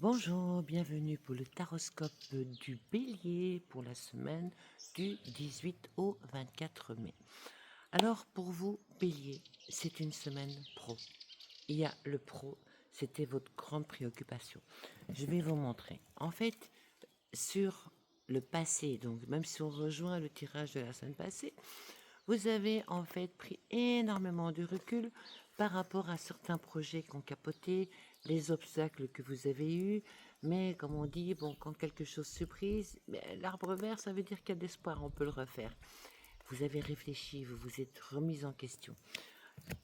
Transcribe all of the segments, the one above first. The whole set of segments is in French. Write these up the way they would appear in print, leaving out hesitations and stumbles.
Bonjour, bienvenue pour le taroscope du Bélier pour la semaine du 18 au 24 mai. Alors pour vous, Bélier, c'est une semaine pro. Il y a le pro, c'était votre grande préoccupation. Je vais vous montrer. En fait, sur le passé, donc même si on rejoint le tirage de la semaine passée, vous avez en fait pris énormément de recul par rapport à certains projets qui ont capoté, les obstacles que vous avez eus, mais comme on dit, bon, quand quelque chose se brise, l'arbre vert, ça veut dire qu'il y a de l'espoir, on peut le refaire. Vous avez réfléchi, vous vous êtes remis en question.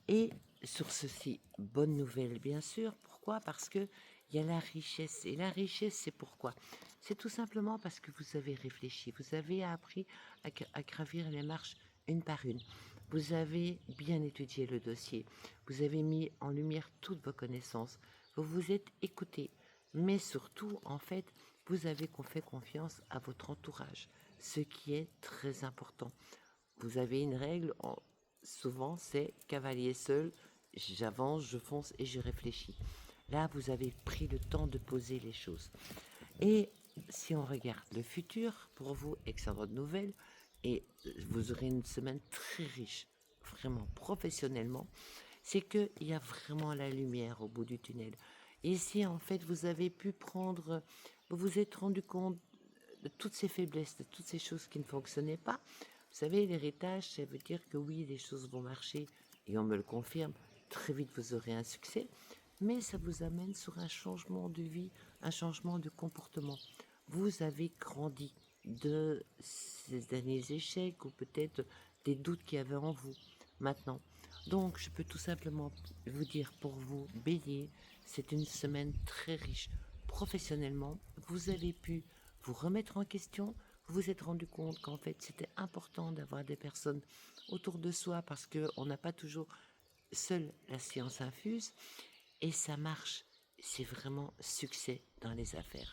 Et sur ceci, bonne nouvelle, bien sûr. Pourquoi? Parce que il y a la richesse. Et la richesse, c'est pourquoi? C'est tout simplement parce que vous avez réfléchi. Vous avez appris à gravir les marches une par une. Vous avez bien étudié le dossier. Vous avez mis en lumière toutes vos connaissances. Vous vous êtes écouté. Mais surtout, en fait, vous avez fait confiance à votre entourage, ce qui est très important. Vous avez une règle, souvent c'est cavalier seul, j'avance, je fonce et je réfléchis. Là, vous avez pris le temps de poser les choses. Et si on regarde le futur, pour vous, excellente nouvelle, et vous aurez une semaine très riche, vraiment professionnellement, c'est qu'il y a vraiment la lumière au bout du tunnel. Ici, en fait, vous avez pu prendre, vous vous êtes rendu compte de toutes ces faiblesses, de toutes ces choses qui ne fonctionnaient pas. Vous savez, l'héritage, ça veut dire que oui, les choses vont marcher, et on me le confirme, très vite vous aurez un succès, mais ça vous amène sur un changement de vie, un changement de comportement. Vous avez grandi de ces derniers échecs ou peut-être des doutes qu'il y avait en vous maintenant. Donc, je peux tout simplement vous dire pour vous, Bélier, c'est une semaine très riche. Professionnellement, vous avez pu vous remettre en question, vous vous êtes rendu compte qu'en fait c'était important d'avoir des personnes autour de soi parce qu'on n'a pas toujours seul la science infuse et ça marche. C'est vraiment succès dans les affaires.